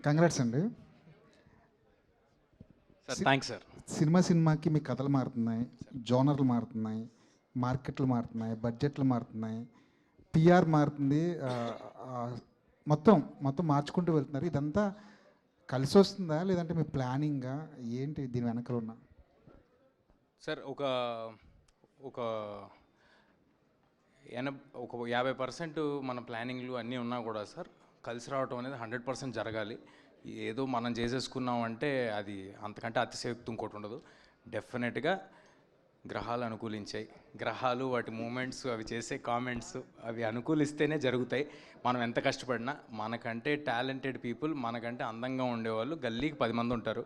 Congrats అండి. Sir thanks sir. సినిమాకి మీ కథలు మారుతున్నాయి, జోనర్లు మారుతున్నాయి, మార్కెట్లు మారుతున్నాయి, బడ్జెట్లు మారుతున్నాయి, పిఆర్ మారుతుంది, మొత్తం మొత్తం మార్చుకుంటూ వెళ్తున్నారు. ఇదంతా కలిసి వస్తుందా లేదంటే మీ ప్లానింగా ఏంటి దీని వెనకాల ఉన్న? సార్ ఒక ఒక 50% మన ప్లానింగ్లు అన్నీ ఉన్నా కూడా సార్ కలిసి రావటం అనేది 100% జరగాలి. ఏదో మనం చేసేసుకున్నామంటే అది అంతకంటే అతిశయోక్తి ఇంకోటి ఉండదు. డెఫినెట్గా గ్రహాలు అనుకూలించాయి. గ్రహాలు వాటి మూమెంట్స్ అవి చేసే కామెంట్స్ అవి అనుకూలిస్తేనే జరుగుతాయి. మనం ఎంత కష్టపడినా మనకంటే టాలెంటెడ్ పీపుల్, మనకంటే అందంగా ఉండేవాళ్ళు గల్లీకి 10 మంది ఉంటారు.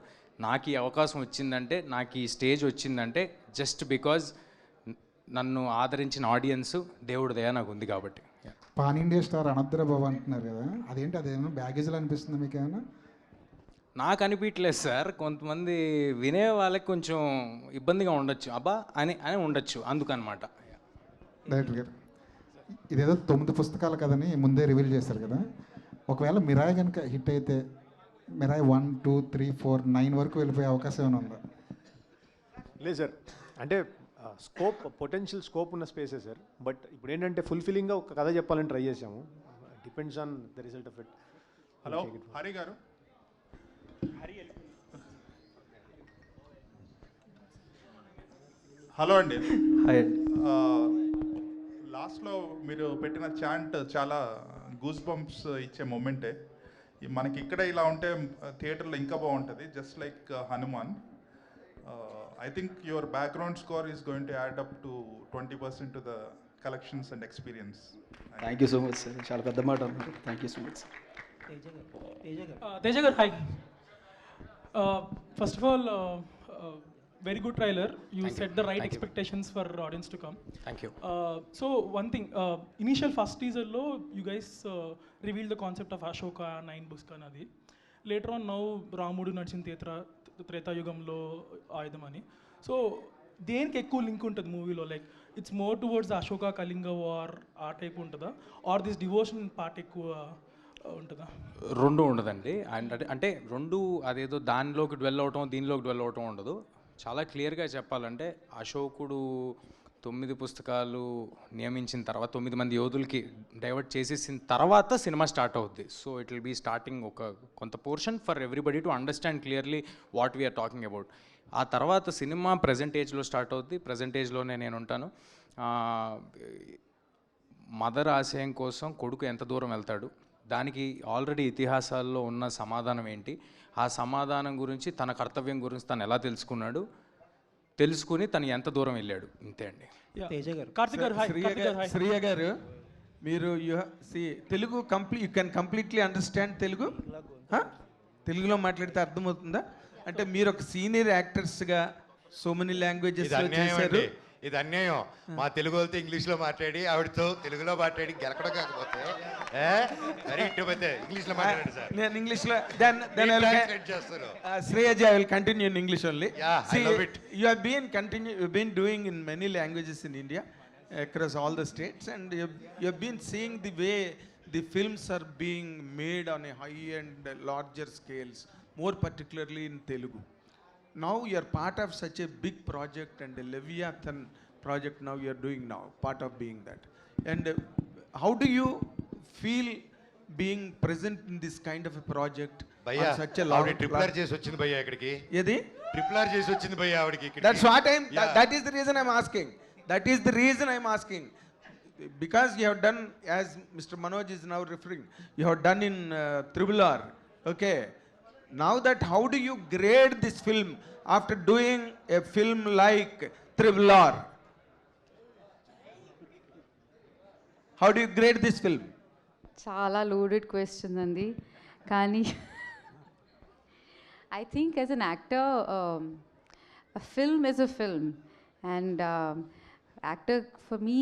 నాకు ఈ అవకాశం వచ్చిందంటే, నాకు ఈ స్టేజ్ వచ్చిందంటే జస్ట్ బికాజ్ నన్ను ఆదరించిన ఆడియన్స్ దేవుడి దయ నాకు ఉంది కాబట్టి. పాన్ ఇండియా స్టార్ అనద్ర బాబు అంటున్నారు కదా, అదేంటి? అదేమో బ్యాగేజ్లో అనిపిస్తుంది మీకు ఏమైనా? నాకు అనిపించలేదు సార్. కొంతమంది వినే వాళ్ళకి కొంచెం ఇబ్బందిగా ఉండొచ్చు, అబ్బా అని అని ఉండొచ్చు, అందుకనమాట. డైరెక్టర్ గారు, ఇదేదో 9 పుస్తకాలు కదని ముందే రివీల్ చేశారు కదా, ఒకవేళ మిరాయి కనుక హిట్ అయితే మిరాయి 1, 2, 3, 4, 9 వరకు వెళ్ళిపోయే అవకాశం ఏమైనా ఉందా? లేదు సార్, అంటే పొటెన్షియల్ స్కోప్ ఉన్న స్పేసే సార్. బట్ ఇప్పుడు ఏంటంటే ఫుల్ఫిల్లింగ్గా ఒక కథ చెప్పాలని ట్రై చేసాము. Depends on the result of it. Hello Hari గారు. హలో అండి. లాస్ట్లో మీరు పెట్టిన చాంట్ చాలా గూస్ బంప్స్ ఇచ్చే మూమెంటే. మనకి ఇక్కడ ఇలా ఉంటే థియేటర్లో ఇంకా బాగుంటుంది. Just like Hanuman. I think your background score is going to add up to 20% to the collections and experience. Thank you so much, sir. Chala pedda మాట అన్నారు. Thank you so much. Teja gar, hi. First of all, very good trailer. You set the right expectations for audience to come. Thank you. So one thing, initial first teaser lo you guys revealed the concept of Ashoka 9 books kanadi. Later on now Ramudu నడిచిన త్రేతాయుగంలో ఆయుధం అని. So దేనికి ఎక్కువ link ఉంటుంది మూవీలో? Like it's more towards Ashoka Kalinga war ఆ type ఉంటుందా, ఆర్ దిస్ డివోషన్ పార్ట్ ఎక్కువ ఉంటుందా? రెండు ఉండదండి. అంటే రెండు అదేదో దానిలోకి డ్వెల్ అవటం దీనిలోకి డ్వెల్ అవటం ఉండదు. చాలా క్లియర్గా చెప్పాలంటే అశోకుడు 9 పుస్తకాలు నియమించిన తర్వాత 9 మంది యోధులకి డైవర్ట్ చేసేసిన తర్వాత సినిమా స్టార్ట్ అవుద్ది. So it will be starting ఒక కొంత portion for everybody to understand clearly what we are talking about. ఆ తర్వాత సినిమా ప్రజెంట్ ఏజ్లో స్టార్ట్ అవుద్ది. ప్రజెంట్ ఏజ్లోనే నేను ఉంటాను. మదర్ ఆశయం కోసం కొడుకు ఎంత దూరం వెళ్తాడు, దానికి ఆల్రెడీ ఇతిహాసాల్లో ఉన్న సమాధానం ఏంటి, ఆ సమాధానం గురించి తన కర్తవ్యం గురించి తను ఎలా తెలుసుకుని తను ఎంత దూరం వెళ్ళాడు, ఇంతే అండి. శ్రీయ గారు, మీరు Telugu you can completely understand Telugu? తెలుగులో మాట్లాడితే అర్థమవుతుందా? అంటే మీరు ఒక సీనియర్ యాక్టర్స్గా సో మెనీ లాంగ్వేజెస్ చేశారు. ఇది అన్యాయం. మా తెలుగు వాళ్ళతో ఇంగ్లీష్లో మాట్లాడి ఆవిడతో తెలుగులో మాట్లాడి గెలకడం కాకపోతే ఇంగ్లీష్లో మాట్లాడండి సార్. నేను ఇంగ్లీష్లో Shreyaji I will continue in English only. You have been doing in many languages in India across all the states, and you have been seeing the way the films are being made on a high and larger scales, more particularly in Telugu. Now you are part of such a big project, and the Leviathan project now you are doing now, part of being that. And how do you feel being present in this kind of a project on such a long ట్రిపులర్ చేసి వచ్చింది భయ్యా ఇక్కడికి. ఏది ట్రిపులర్ చేసి వచ్చింది భయ్యా ఆవిడకి? That's what that is the reason I'm asking. That is the reason I'm asking. Because you have done, as Mr. Manoj is now referring, you have done in Triple R. Okay. Now that, how do you grade this film after doing a film like Triple R? How do you grade this film? చాలా loaded question అండి. కానీ I think as an actor, a film is a film. And actor for me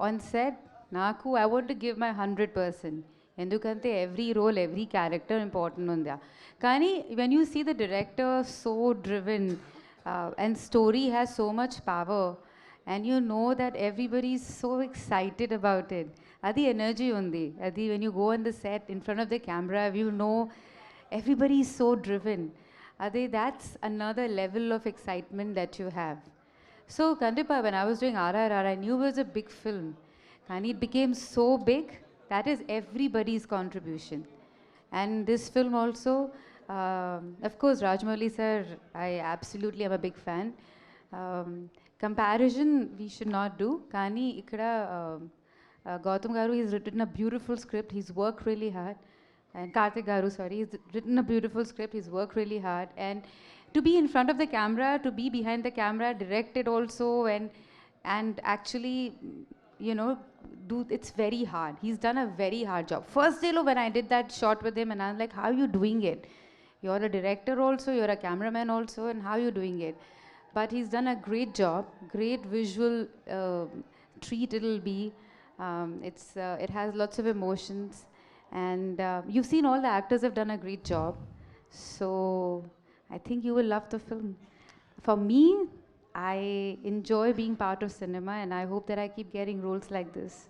on set, naku I want to give my 100%. ఎందుకంటే every role, every character important ఉందా. కానీ when you see the director so driven and story has so much power, and you know that everybody is so excited about it, adi energy undi. Adi when you go on the set in front of the camera, you know everybody is so driven. That's another level of excitement that you have. So Kandipa, when I was doing RRR, I knew it was a big film. And it became so big, that is everybody's contribution. And this film also, of course, Rajmouli sir, I absolutely am a big fan. Comparison we should not do. Kani ikkada Gautam Garu, he's written a beautiful script. He's worked really hard. And Karthik Garu, sorry, he's written a beautiful script. He's worked really hard. And to be in front of the camera, to be behind the camera, directed also, and actually, you know, it's very hard. He's done a very hard job. First day when I did that shot with him, and I'm like, how are you doing it? You're a director also, you're a cameraman also, and how are you doing it? But he's done a great job, great visual treat it'll be. It has lots of emotions, and you've seen all the actors have done a great job. So I think you will love the film. For me, I enjoy being part of cinema, and I hope that I keep getting roles like this.